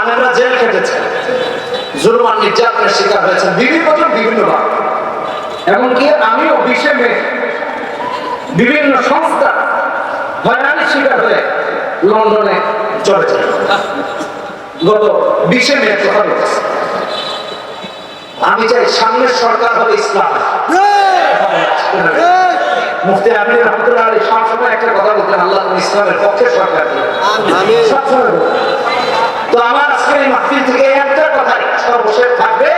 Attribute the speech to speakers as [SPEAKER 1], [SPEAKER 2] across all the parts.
[SPEAKER 1] আলেমরা জেল খেটেছেন, জুলুম আর নির্যাতনের শিকার হয়েছেন বিভিন্নভাবে। এমনকি আমিও 20 মে বিভিন্ন সংস্থা হয়রানির শিকার হয়ে লন্ডনে চলে যাই। গত 20 মে কথা বলেছি, আমি চাই সামনের সরকার হবে ইসলাম। মুফতি আমির রহমতুল্লাহ আলাইহি সবসময় একটা কথা বলতেন, আল্লাহ ইসলামের পক্ষে সরকার দিন। তো আমার আজকে এই মাহফিল থেকে একটা কথাই সর্বশেষ থাকবে,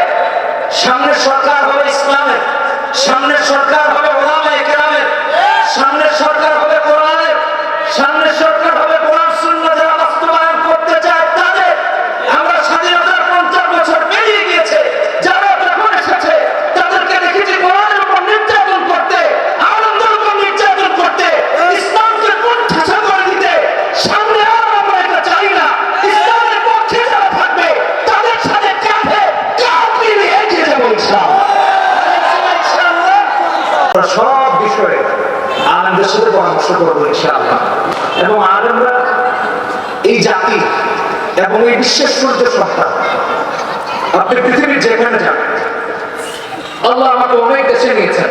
[SPEAKER 1] সামনের সরকার হবে ইসলামের, সামনের সরকার হবে ওলামায়ে কেরামের, সামনের সরকার হবে কোরআনের, সামনের সরকার হবে কোরআন সুন্নাহ যারা বাস্তবায়ন করতে চায় তাদের। আমরা স্বাধীনতার 50 বছর পেরিয়ে গিয়েছে, যারা যখন এসেছে তাদেরকে দেখেছি কোরআনের উপর নির্যাতন করতে, আনন্দের উপর নির্যাতন করতে, ইসলামকে কোণঠাসা করে দিতে। সামনে আর আমরা এটা চাই না। ইসলামের পক্ষে যারা থাকবে তাদের সাথে কাঁধে কাঁধ মিলিয়ে এগিয়ে যাবো ইনশাআল্লাহ। সব বিষয়ে আলেমদের সাথে পরামর্শ করবো ইনশাআল্লাহ। এবং আলেমরা এই জাতি এবং এই বিশ্বের সূর্য সত্তা। আপনি পৃথিবীর যেখানে যান, আল্লাহ আমাকে অনেক দেশে নিয়েছেন।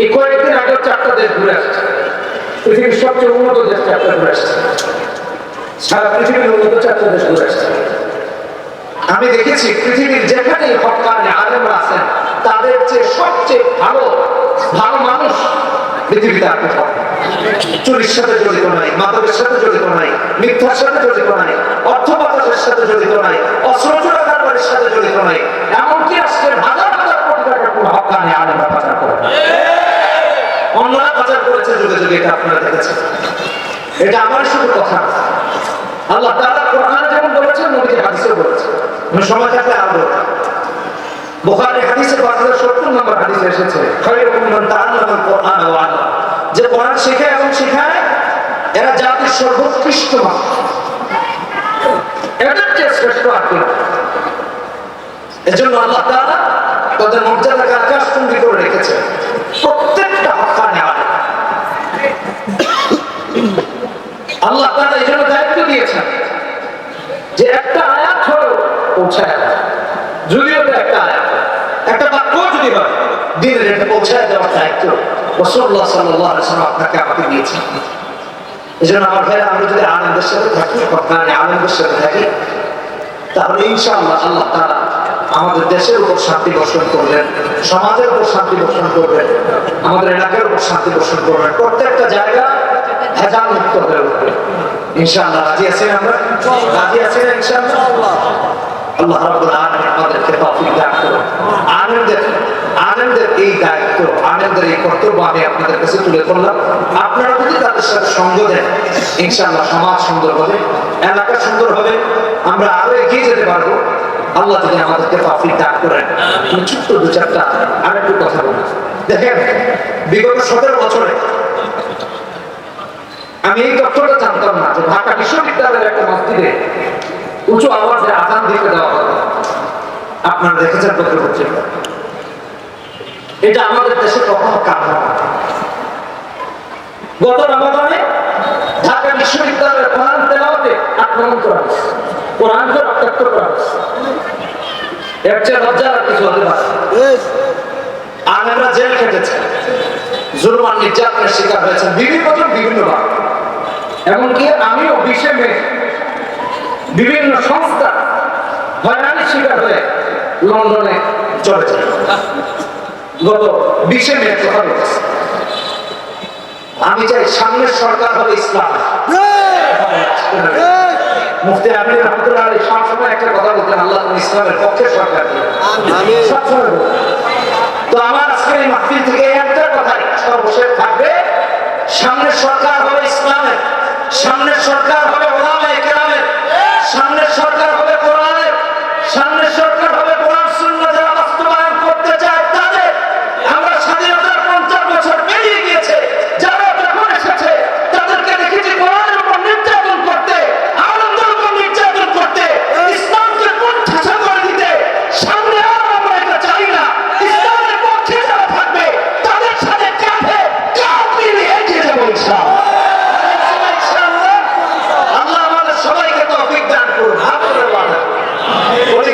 [SPEAKER 1] এই কয়েকদিন আগে 4টা দেশ ঘুরে আসছে, পৃথিবীর সবচেয়ে উন্নত দেশ 4টা ঘুরে আসছে, সারা পৃথিবীর উন্নত 4টা দেশ ঘুরে আসছে। আমি দেখেছি পৃথিবীর যেখানে হক্কানি আলেমরা আছেন তাদের চেয়ে সবচেয়ে ভালো মানুষ পৃথিবীতে আপনি পাবেন। চুরির সাথে জড়িত নাই, মাদকের সাথে জড়িত নাই, মিথ্যার সাথে জড়িত নাই, অর্থ পাচারের সাথে জড়িত নাই, অস্ত্র চোরাকারবারির সাথে জড়িত নাই। এমনকি আজকে হাজার হাজার কোটি টাকা কোনো হক্কানি আলেমরা পাচার করে, অন্যরা পাচার করেছে যুগে যুগে, এটা আপনারা দেখেছেন। এটা আমার শুধু কথা, আল্লাহ তাআলা কোরআনে যেমন বলেছেন, নবীজি হাদিসেও বলেছেন। আমি সময় থাকলে আরো বুখারী হাদিসে 5070 নম্বর হাদিসে এসেছে, খায়রুকুম মান তাআল্লামাল কুরআন ওয়া আল্লামা, যে কোরআন শেখে এবং শেখায় এরা জাতির সর্বোৎকৃষ্ট মানুষ। এদের চেয়ে শ্রেষ্ঠ আর কেউ নেই। এজন্য আল্লাহ তাআলা তাদের মর্যাদাকে আকাশচুম্বী করে রেখেছে। প্রত্যেকটা হক্কানি আলেম আল্লাহ তাআলা এই জন্য দায়িত্ব দিয়েছেন যে একটা আয়াত হলো পৌঁছায়, যদিও একটা আয়াত, একটা বাক্য যদি হয় দিনের এটা পৌঁছায় দেওয়ার দায়িত্ব রাসূলুল্লাহ সাল্লাল্লাহু আলাইহি ওয়াসাল্লাম আপনাকে আমাকে দিয়েছেন। এই জন্য আমার ভাইরা, আমরা যদি আলেমদের সাথে থাকি, হক্কানি আলেমদের সাথে থাকি, তাহলে ইনশাআল্লাহ আল্লাহ তাআলা আমাদের দেশের উপর শান্তি বর্ষণ করবেন, সমাজের উপর শান্তি বর্ষণ করবেন, আমাদের এলাকার উপর শান্তি বর্ষণ করবেন। প্রত্যেকটা জায়গা ভেজাল মুক্ত হয়ে উঠবে ইনশাআল্লাহ। রাজি আছেন? আমরা রাজি আছেন ইনশাআল্লাহ। আল্লাহ রাব্বুল আলামিন আমাদেরকে তৌফিক দান করুন। আলেমদের এই দায়িত্ব, আলেমদের এই কর্তব্য আমি আপনাদের কাছে তুলে ধরলাম। আপনারা যদি তাদের সাথে সঙ্গ দেন, ইনশাআল্লাহ সমাজ সুন্দর হবে, এলাকা সুন্দর হবে, আমরা আরো এগিয়ে যেতে পারবো। আল্লাহ যদি আমাদেরকে তৌফিক দান করেন। ছোট্ট 2-4টা আরেকটু কথা বলি। দেখেন, বিগত 17 বছরে আমি এই তথ্যটা জানতাম না যে ঢাকা বিশ্ববিদ্যালয়ের একটা মসজিদে উঁচু আওয়াজে আযান দিতে দেওয়া হবে। আপনারা দেখেছেন পত্র-পত্রিকা, এটা আমাদের দেশে কখনো কাম্য না। গত রমজানে ঢাকা বিশ্ববিদ্যালয়ের কোরআন তেলাওয়াতে আক্রমণ করা হয়েছে, কোরআনকে রক্তাক্ত করা হয়েছে। এর চেয়ে লজ্জার আর কিছু হতে পারে। আলেমরা জেল খেটেছেন, জুলুম আর নির্যাতনের শিকার হয়েছেন বিভিন্নভাবে। এমনকি আমিও 20 মে বিভিন্ন সংস্থা হয়রানির শিকার হয়ে লন্ডনে চলে যাই। গত 20 মে কথা বলেছি, আমি চাই সামনের সরকার হবে ইসলাম। মুফতি আমির রহমতুল্লাহ আলাইহি সবসময় একটা কথা বলতেন, আল্লাহ ইসলামের পক্ষে সরকার দিন। তো আমার আজকে এই মাহফিল থেকে একটা কথাই সর্বশেষ থাকবে, সামনের সরকার হবে ইসলামের, সামনের সরকার হবে ওলামায়ে কেরামের, সামনের সরকার হবে কোরআনের, সামনের সরকার হবে কোরআন সুন্নাহ যারা বাস্তবায়ন করতে চায় তাদের। আমরা স্বাধীনতার 50 বছর পেরিয়ে গিয়েছে, যারা যখন এসেছে তাদেরকে দেখেছি কোরআনের উপর নির্যাতন করতে, আনন্দের উপর নির্যাতন করতে, ইসলামকে কোণঠাসা করে দিতে। সামনে আর আমরা এটা চাই না। ইসলামের পক্ষে যারা থাকবে তাদের সাথে কাঁধে কাঁধ মিলিয়ে এগিয়ে যাবো ইনশাআল্লাহ। আল্লাহ আমাদের সবাইকে করুন, হাত করে ওয়াদা করুন।